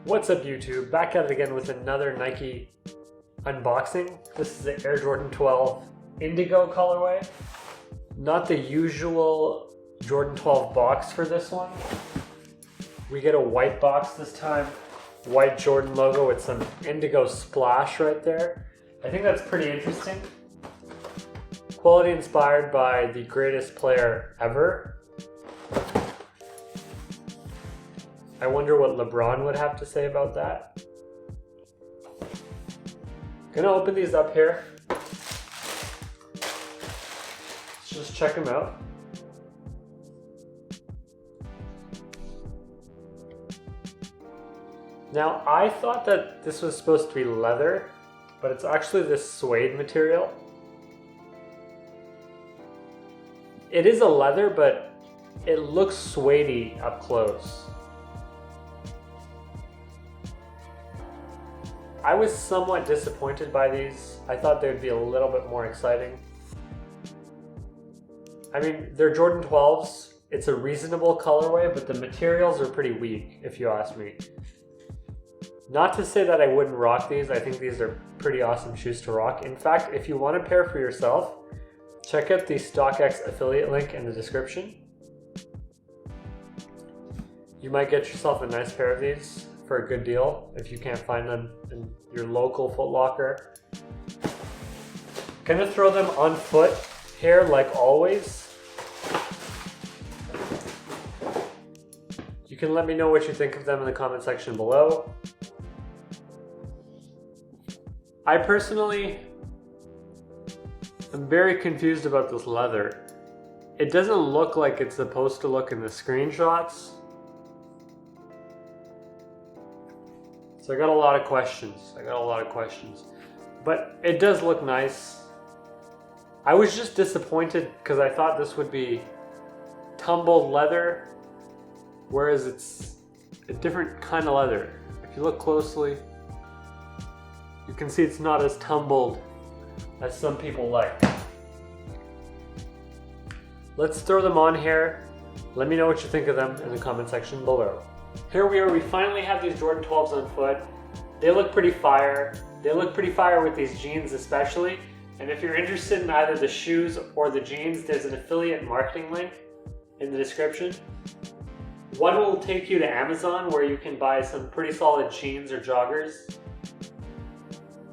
What's up YouTube? Back at it again with another Nike unboxing. This is the Air Jordan 12 Indigo colorway. Not the usual Jordan 12 box for this one. We get a white box this time. White Jordan logo with some indigo splash right there. I think that's pretty interesting. Quality inspired by the greatest player ever. I wonder what LeBron would have to say about that. Gonna open these up here. Let's just check them out. Now, I thought that this was supposed to be leather, but it's actually this suede material. It is a leather, but it looks suede-y up close. I was somewhat disappointed by these. I thought they would be a little bit more exciting. I mean, they're Jordan 12s. It's a reasonable colorway, but the materials are pretty weak, if you ask me. Not to say that I wouldn't rock these. I think these are pretty awesome shoes to rock. In fact, if you want a pair for yourself, check out the StockX affiliate link in the description. You might get yourself a nice pair of these for a good deal if you can't find them in your local Foot Locker. Gonna throw them on foot here like always. You can let me know what you think of them in the comment section below. I personally am very confused about this leather. It doesn't look like it's supposed to look in the screenshots. So I got a lot of questions. But it does look nice. I was just disappointed because I thought this would be tumbled leather, whereas it's a different kind of leather. If you look closely, you can see it's not as tumbled as some people like. Let's throw them on here. Let me know what you think of them in the comment section below. Here we are, we finally have these Jordan 12s on foot. They look pretty fire. They look pretty fire with these jeans especially. And if you're interested in either the shoes or the jeans, there's an affiliate marketing link in the description. One will take you to Amazon where you can buy some pretty solid jeans or joggers.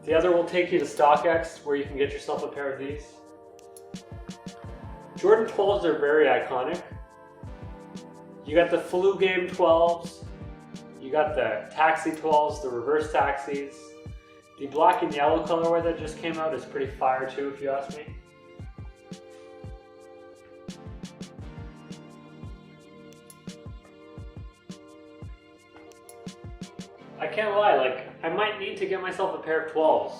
The other will take you to StockX where you can get yourself a pair of these. Jordan 12s are very iconic. You got the flu game 12s, you got the taxi 12s, the reverse taxis. The black and yellow colorway that just came out is pretty fire too, if you ask me. I can't lie, I might need to get myself a pair of 12s.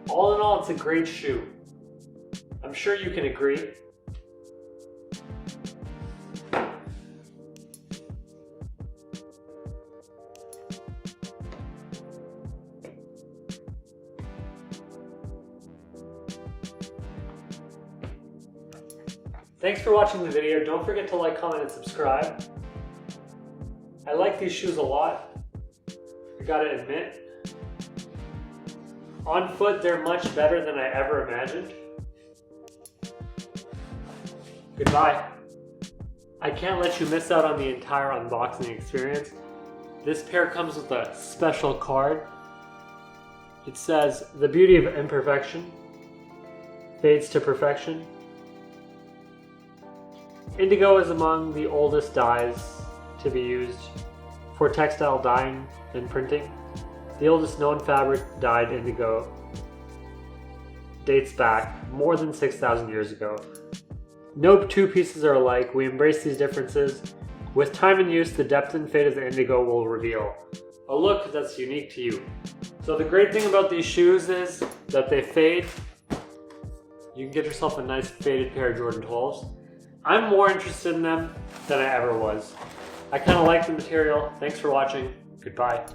All in all, it's a great shoe. I'm sure you can agree. Thanks for watching the video. Don't forget to like, comment, and subscribe. I like these shoes a lot, I gotta admit. On foot, they're much better than I ever imagined. Goodbye. I can't let you miss out on the entire unboxing experience. This pair comes with a special card. It says, "The beauty of imperfection fades to perfection." Indigo is among the oldest dyes to be used for textile dyeing and printing. The oldest known fabric dyed indigo dates back more than 6,000 years ago. No two pieces are alike. We embrace these differences. With time and use, the depth and fade of the indigo will reveal a look that's unique to you. So the great thing about these shoes is that they fade. You can get yourself a nice faded pair of Jordan 12s. I'm more interested in them than I ever was. I kind of like the material. Thanks for watching. Goodbye.